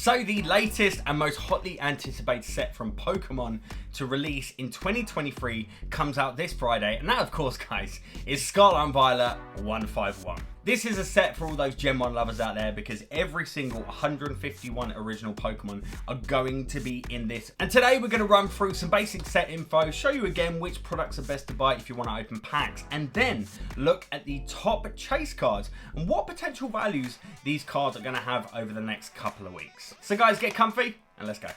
So the latest and most hotly anticipated set from Pokemon to release in 2023 comes out this Friday, and that of course guys is Scarlet and Violet 151. This is a set for all those Gen 1 lovers out there because every single 151 original Pokemon are going to be in this. And today we're going to run through some basic set info, show you again which products are best to buy if you want to open packs, and then look at the top chase cards and what potential values these cards are going to have over the next couple of weeks. So guys, get comfy and let's go.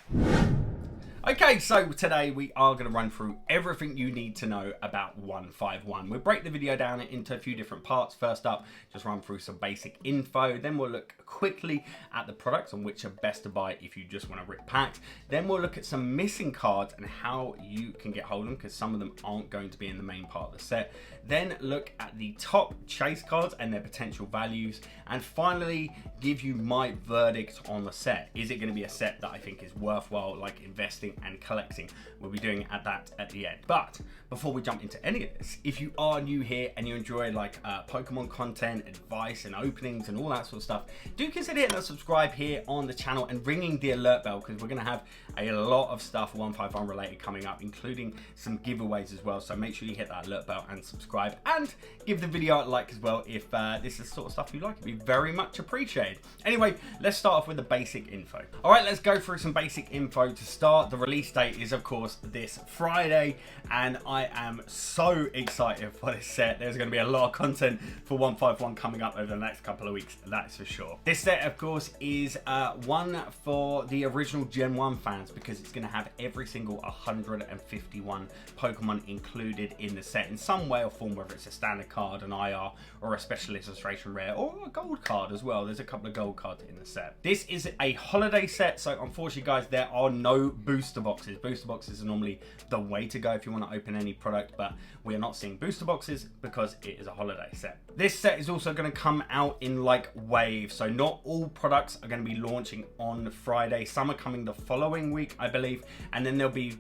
Okay, so today we are going to run through everything you need to know about 151. We'll break the video down into a few different parts. First up, just run through some basic info. Then we'll look quickly at the products and which are best to buy if you just want to rip packs. Then we'll look at some missing cards and how you can get hold of them because some of them aren't going to be in the main part of the set. Then look at the top chase cards and their potential values. And finally, give you my verdict on the set. Is it going to be a set that I think is worthwhile, like investing and collecting? We'll be doing that at the end. But before we jump into any of this, if you are new here and you enjoy like Pokemon content, advice and openings and all that sort of stuff, do consider hitting subscribe here on the channel and ringing the alert bell because we're going to have a lot of stuff 151 related coming up, including some giveaways as well. So make sure you hit that alert bell and subscribe, and give the video a like as well if this is the sort of stuff you like. It'd be very much appreciated. Anyway, let's start off with the basic info. All right, let's go through some basic info to start. The release date is of course this Friday, and I am so excited for this set. There's going to be a lot of content for 151 coming up over the next couple of weeks, that's for sure. This set of course is one for the original Gen 1 fans because it's going to have every single 151 Pokemon included in the set in some way or form, whether it's a standard card, an IR, or a special illustration rare, or a gold card as well. There's a couple of gold cards in the set. This is a holiday set, so unfortunately guys, there are no booster boxes. Booster boxes are normally the way to go if you want to open any product, but we are not seeing booster boxes because it is a holiday set. This set is also going to come out in like waves, so not all products are going to be launching on Friday. Some are coming the following week, I believe, and then there'll be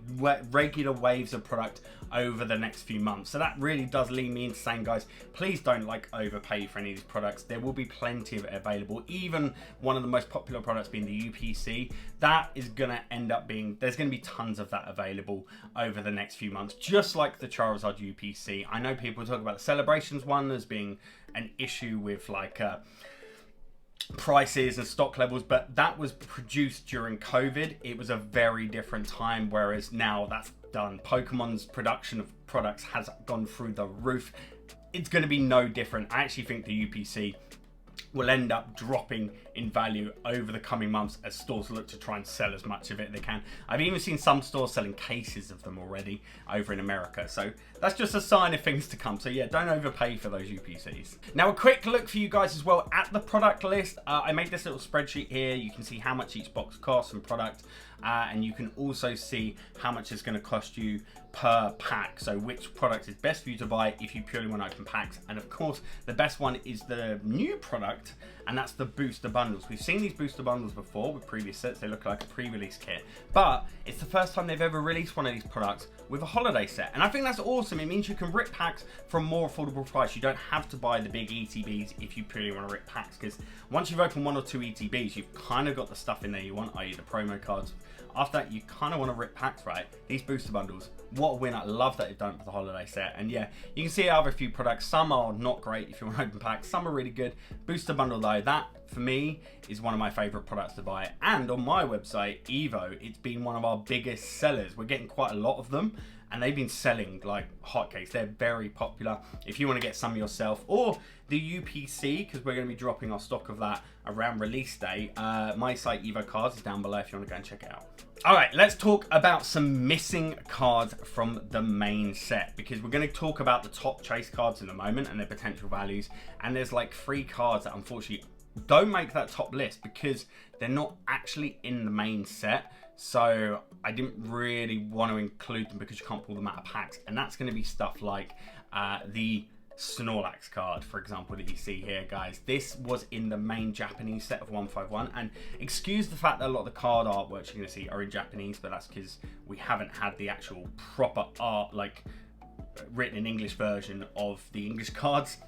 regular waves of product over the next few months. So that really does lead me into saying, guys, please don't like overpay for any of these products. There will be plenty of it available. Even one of the most popular products being the UPC, that is going to end up being, there's going to be tons of that available over the next few months, just like the Charizard UPC. I know people talk about the Celebrations one as being an issue with like prices and stock levels, but that was produced during COVID. It was a very different time, whereas now that's done. Pokemon's production of products has gone through the roof. It's going to be no different. I actually think the UPC will end up dropping in value over the coming months as stores look to try and sell as much of it they can. I've even seen some stores selling cases of them already over in America, so that's just a sign of things to come. So yeah, don't overpay for those UPCs. Now a quick look for you guys as well at the product list. I made this little spreadsheet here. You can see how much each box costs and product, and you can also see how much it's going to cost you per pack, so which product is best for you to buy if you purely want to open packs. And of course the best one is the new product, and that's the booster bundles. We've seen these booster bundles before with previous sets. They look like a pre-release kit, but it's the first time they've ever released one of these products with a holiday set, and I think that's awesome. It means you can rip packs for a more affordable price. You don't have to buy the big ETBs if you purely want to rip packs, because once you've opened 1 or 2 ETBs, you've kind of got the stuff in there you want, i.e. the promo cards. After that, you kind of want to rip packs, right? These booster bundles, what a win. I love that they've done it for the holiday set. And yeah, you can see I have a few products. Some are not great if you want to open packs. Some are really good. Booster bundle though, that for me is one of my favorite products to buy. And on my website, Evo, it's been one of our biggest sellers. We're getting quite a lot of them, and they've been selling like hotcakes. They're very popular. If you want to get some yourself, or the UPC, because we're going to be dropping our stock of that around release day, my site Evo Cards is down below if you want to go and check it out. All right, let's talk about some missing cards from the main set, because we're going to talk about the top chase cards in a moment and their potential values. And there's like 3 cards that unfortunately don't make that top list because they're not actually in the main set. So I didn't really want to include them because you can't pull them out of packs. And that's going to be stuff like the Snorlax card, for example, that you see here, guys. This was in the main Japanese set of 151, and excuse the fact that a lot of the card artworks you're going to see are in Japanese, but that's because we haven't had the actual proper art, like written in English version of the English cards.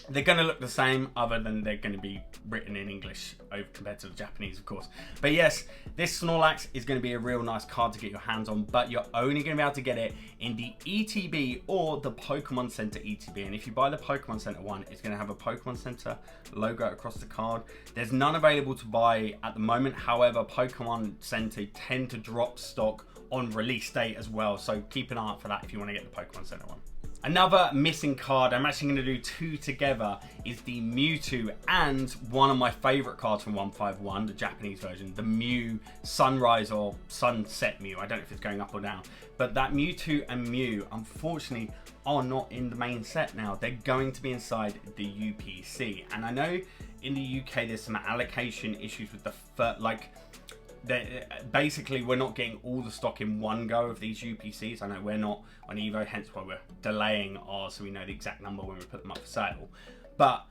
They're going to look the same, other than they're going to be written in English compared to the Japanese, of course. But yes, this Snorlax is going to be a real nice card to get your hands on, but you're only going to be able to get it in the ETB or the Pokemon Center ETB. And if you buy the Pokemon Center one, it's going to have a Pokemon Center logo across the card. There's none available to buy at the moment. However, Pokemon Center tend to drop stock on release date as well, so keep an eye out for that if you want to get the Pokemon Center one. Another missing card, I'm actually going to do two together, is the Mewtwo and one of my favourite cards from 151, the Japanese version, the Mew Sunrise or Sunset Mew. I don't know if it's going up or down, but that Mewtwo and Mew, unfortunately, are not in the main set now. They're going to be inside the UPC, and I know in the UK there's some allocation issues with the basically we're not getting all the stock in one go of these UPCs. I know we're not on Evo, hence why we're delaying ours so we know the exact number when we put them up for sale. But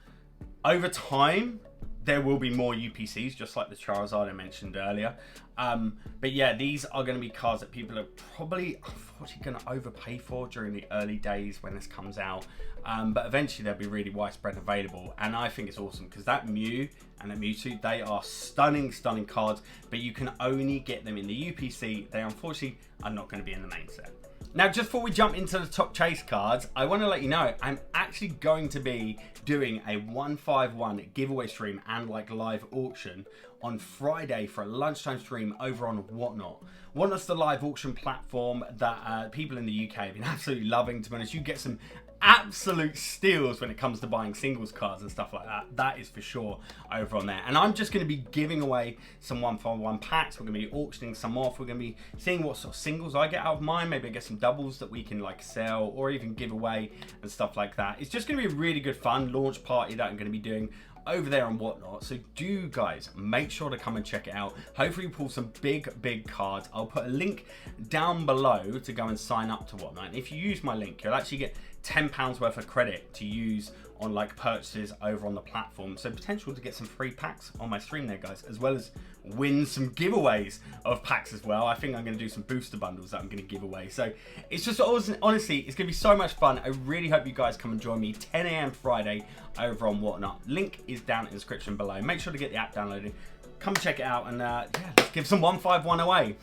over time there will be more UPCs, just like the Charizard I mentioned earlier. But yeah, these are going to be cards that people are probably unfortunately going to overpay for during the early days when this comes out. But eventually they'll be really widespread available, and I think it's awesome because that Mew and that Mewtwo, they are stunning cards, but you can only get them in the UPC. They unfortunately are not going to be in the main set. Now, just before we jump into the top chase cards, I want to let you know I'm actually going to be doing a 151 giveaway stream and like live auction on Friday for a lunchtime stream over on Whatnot. Whatnot's the live auction platform that people in the UK have been absolutely loving. To be honest, you get some absolute steals when it comes to buying singles cards and stuff like that. That is for sure over on there. And I'm just going to be giving away some 151 packs. We're going to be auctioning some off. We're going to be seeing what sort of singles I get out of mine. Maybe I get some doubles that we can like sell or even give away and stuff like that. It's just going to be a really good fun launch party that I'm going to be doing over there and Whatnot. So do guys make sure to come and check it out. Hopefully pull some big cards. I'll put a link down below to go and sign up to Whatnot. And if you use my link, you'll actually get £10 worth of credit to use on like purchases over on the platform. So potential to get some free packs on my stream there, guys, as well as win some giveaways of packs as well. I think I'm going to do some booster bundles that I'm going to give away. So it's just honestly, it's going to be so much fun. I really hope you guys come and join me 10 AM Friday over on Whatnot. Link is down in the description below. Make sure to get the app downloaded. Come check it out, and yeah, let's give some 151 away.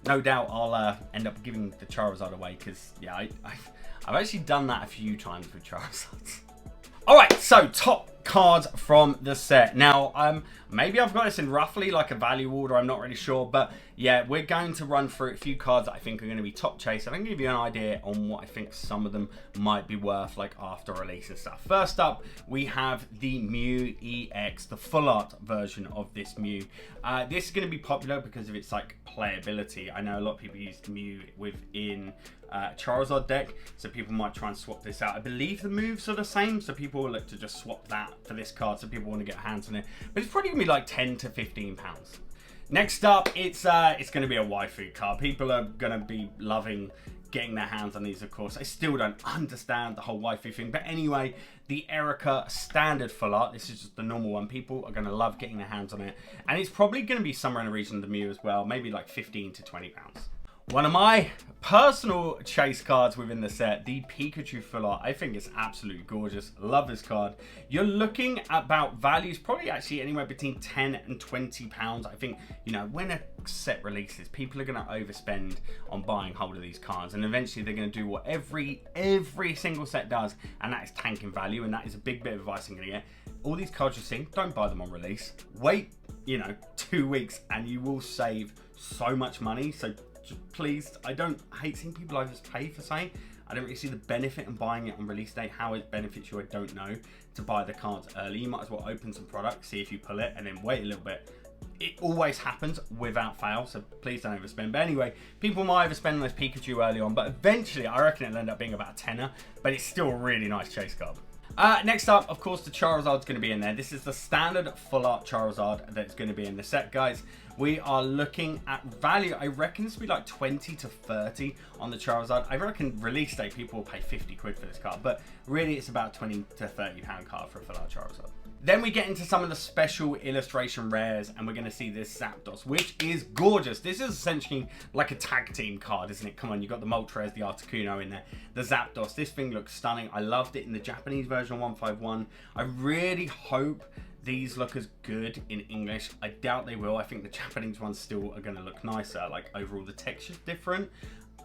No doubt I'll end up giving the Charizard away because yeah, I've actually done that a few times with Charizards. Alright, so top cards from the set. Now, maybe I've got this in roughly like a value order, I'm not really sure, but yeah, we're going to run through a few cards that I think are going to be top chase, and I can give you an idea on what I think some of them might be worth like after release and stuff. First up, we have the Mew EX, the full art version of this Mew. This is going to be popular because of its like playability. I know a lot of people use Mew within Charizard deck, so people might try and swap this out. I believe the moves are the same, so people will look to just swap that for this card, so people want to get hands on it. But it's probably gonna be like 10 to 15 pounds. Next up, it's gonna be a waifu card. People are gonna be loving getting their hands on these, of course. I still don't understand the whole waifu thing, but anyway, the Erica standard full art, this is just the normal one. People are gonna love getting their hands on it, and it's probably gonna be somewhere in the region of the Mew as well, maybe like 15 to 20 pounds. One of my personal chase cards within the set, the Pikachu full art. I think it's absolutely gorgeous. Love this card. You're looking at about values, probably actually anywhere between 10 and 20 pounds. I think, you know, when a set releases, people are going to overspend on buying hold of these cards, and eventually they're going to do what every single set does, and that is tank in value. And that is a big bit of advice I'm going to get. All these cards you're seeing, don't buy them on release. Wait, you know, 2 weeks and you will save so much money. So please, I hate seeing people overpay for something. I don't really see the benefit in buying it on release date. How it benefits you, I don't know. To buy the cards early, you might as well open some products, see if you pull it, and then wait a little bit. It always happens without fail, so please don't overspend. But anyway, people might overspend on this Pikachu early on, but eventually I reckon it'll end up being about a tenner, but it's still a really nice chase card. Next up, of course, the Charizard's going to be in there. This is the standard full art Charizard that's going to be in the set, guys. we are looking at value. I reckon this will be like 20 to 30 on the Charizard. I reckon release day people will pay 50 quid for this card, but really it's about 20 to 30 pound card for a full art Charizard. Then we get into some of the special illustration rares, and we're going to see this Zapdos, which is gorgeous. This is essentially like a tag team card, isn't it? Come on, you've got the Moltres, the Articuno in there, the Zapdos. This thing looks stunning. I loved it in the Japanese version 151. I really hope these look as good in English. I doubt they will. I think the Japanese ones still are going to look nicer. Like, overall, the texture's different.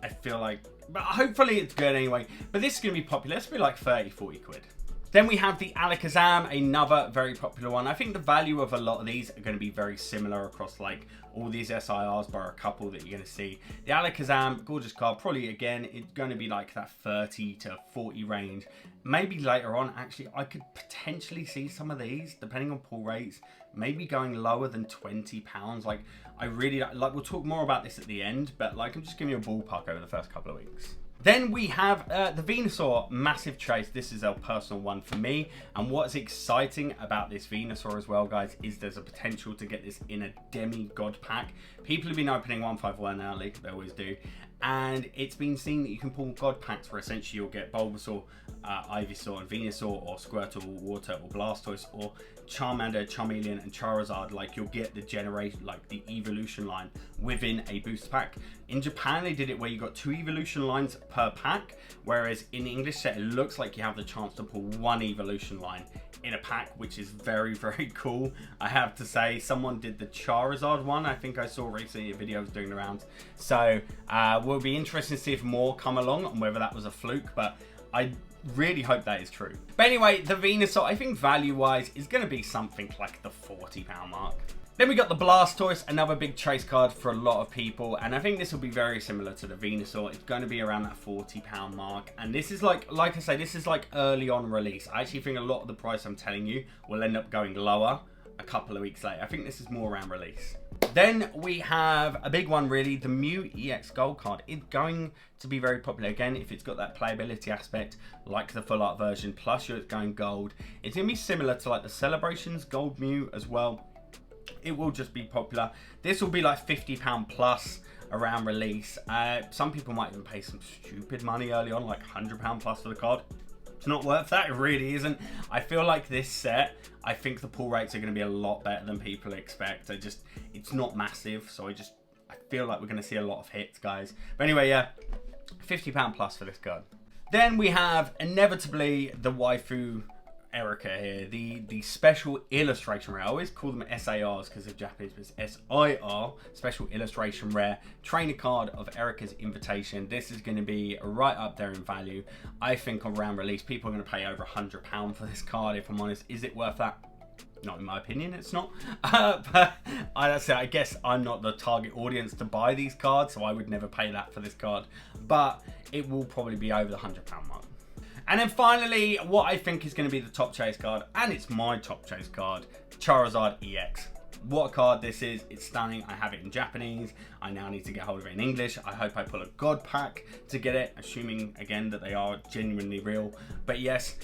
I feel like, but hopefully it's good anyway. But this is going to be popular. It's going to be like 30, 40 quid. Then we have the Alakazam, another very popular one. I think the value of a lot of these are going to be very similar across like all these SIRs, bar a couple that you're going to see. The Alakazam, gorgeous card, probably again, it's going to be like that 30 to 40 range. Maybe later on, actually, I could potentially see some of these, depending on pull rates, maybe going lower than £20. Like, I really like, we'll talk more about this at the end, but like, I'm just giving you a ballpark over the first couple of weeks. Then we have the Venusaur, massive chase. This is a personal one for me. And what's exciting about this Venusaur as well, guys, is there's a potential to get this in a demigod pack. People have been opening 151 early, they always do. And it's been seen that you can pull god packs where essentially you'll get Bulbasaur, Ivysaur, and Venusaur, or Squirtle, Water, or Blastoise, or Charmander, Charmeleon, and Charizard. Like, you'll get the generation, like the evolution line within a booster pack. In Japan, they did it where you got 2 evolution lines per pack, whereas in the English set, it looks like you have the chance to pull 1 evolution line in a pack, which is very, very cool. I have to say, someone did the Charizard one. I think I saw recently a video was doing the rounds. So we'll be interested to see if more come along and whether that was a fluke, but I really hope that is true. But anyway, the Venusaur, I think value-wise, is going to be something like the £40 mark. Then we got the Blastoise, another big chase card for a lot of people, and I think this will be very similar to the Venusaur. It's going to be around that £40 mark, and this is like I say, this is like early on release. I actually think a lot of the price I'm telling you will end up going lower a couple of weeks later. I think this is more around release. Then we have a big one, really, the Mew EX Gold card. It's going to be very popular. Again, if it's got that playability aspect, like the full art version, plus it's going gold. It's going to be similar to like the Celebrations Gold Mew as well. It will just be popular. This will be like £50 plus around release. Some people might even pay some stupid money early on, like £100 plus for the card. It's not worth that, it really isn't. I feel like this set, I think the pull rates are going to be a lot better than people expect. It's not massive, so I feel like we're going to see a lot of hits, guys. But anyway, yeah, £50 plus for this card. Then we have, inevitably, the waifu Erica here, the special illustration rare. I always call them SARs because of Japanese, but it's SIR, special illustration rare trainer card of Erica's Invitation. This is going to be right up there in value. I think around release, people are going to pay over £100 for this card, if I'm honest. Is it worth that? Not in my opinion, it's not. But I guess I'm not the target audience to buy these cards, so I would never pay that for this card. But it will probably be over the £100 mark. And then finally, what I think is going to be the top chase card, and it's my top chase card, Charizard EX. What a card this is. It's stunning. I have it in Japanese. I now need to get hold of it in English. I hope I pull a god pack to get it, assuming again that they are genuinely real. But yes,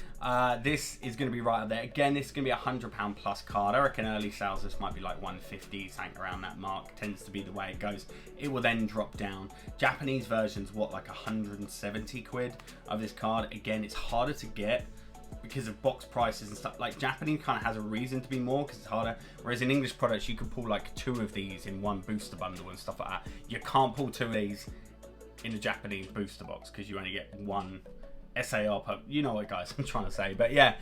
this is going to be right up there. Again, this is going to be a £100 plus card. I reckon early sales this might be like 150, something around that mark. Tends to be the way it goes. It will then drop down. Japanese versions, what, like 170 quid of this card. Again, it's harder to get because of box prices and stuff. Like, Japanese kind of has a reason to be more because it's harder, whereas in English products you could pull like 2 of these in one booster bundle and stuff like that. You can't pull 2 of these in a Japanese booster box because you only get 1 SAR per, you know what, guys, I'm trying to say. But yeah,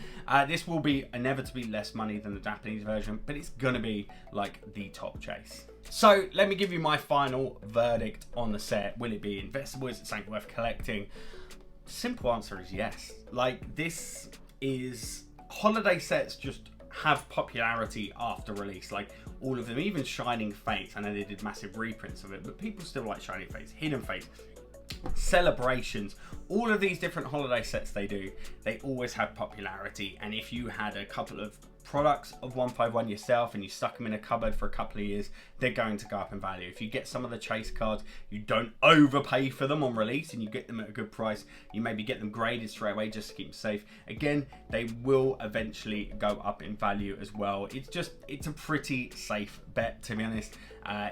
this will be inevitably less money than the Japanese version, but it's gonna be like the top chase. So let me give you my final verdict on the set. Will it be investable? Is it something worth collecting? Simple answer is yes. Like, this is, holiday sets just have popularity after release. Like, all of them, even Shining Fates, I know they did massive reprints of it, but people still like Shining Fates, Hidden Fates, Celebrations, all of these different holiday sets they do, they always have popularity. And if you had a couple of products of 151 yourself and you stuck them in a cupboard for a couple of years, they're going to go up in value. If you get some of the chase cards, you don't overpay for them on release and you get them at a good price, you maybe get them graded straight away just to keep them safe. Again, they will eventually go up in value as well. It's a pretty safe bet, to be honest.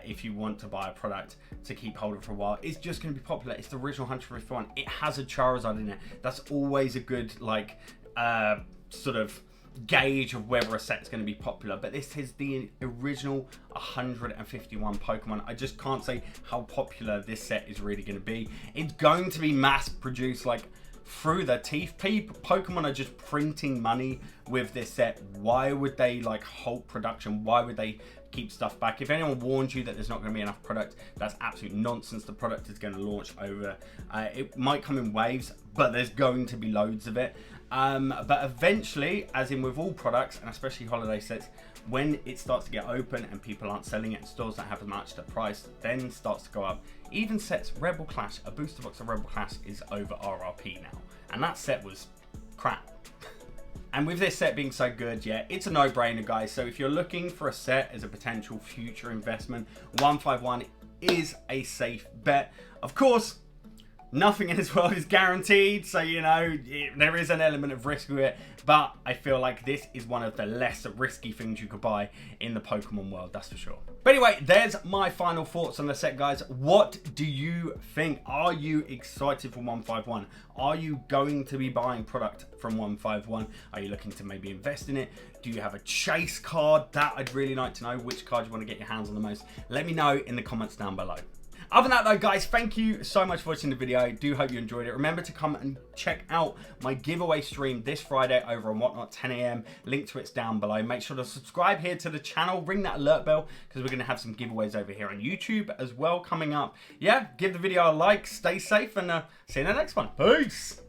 If you want to buy a product to keep holding for a while, it's just going to be popular. It's the original 151. It has a Charizard in it. That's always a good sort of gauge of whether a set's going to be popular. But this is the original 151 Pokemon. I just can't say how popular this set is really going to be. It's going to be mass produced like through their teeth. Pokemon are just printing money with this set. Why would they like halt production? Why would they keep stuff back? If anyone warned you that there's not going to be enough product, that's absolute nonsense. The product is going to launch over, it might come in waves, but there's going to be loads of it. But eventually, as in with all products, and especially holiday sets, when it starts to get open and people aren't selling it in stores that have matched the price, then starts to go up. Even sets, Rebel Clash, a booster box of Rebel Clash is over RRP now, and that set was crap. And with this set being so good, yeah, it's a no-brainer, guys. So if you're looking for a set as a potential future investment, 151 is a safe bet. Of course, nothing in this world is guaranteed, so you know, there is an element of risk with it, but I feel like this is one of the less risky things you could buy in the Pokemon world, that's for sure. But anyway, there's my final thoughts on the set, guys. What do you think? Are you excited for 151? Are you going to be buying product from 151? Are you looking to maybe invest in it? Do you have a chase card? That I'd really like to know, which card you want to get your hands on the most. Let me know in the comments down below. Other than that though, guys, thank you so much for watching the video. I do hope you enjoyed it. Remember to come and check out my giveaway stream this Friday over on Whatnot, 10 AM. Link to it's down below. Make sure to subscribe here to the channel. Ring that alert bell because we're going to have some giveaways over here on YouTube as well coming up. Yeah, give the video a like, stay safe, and see you in the next one. Peace!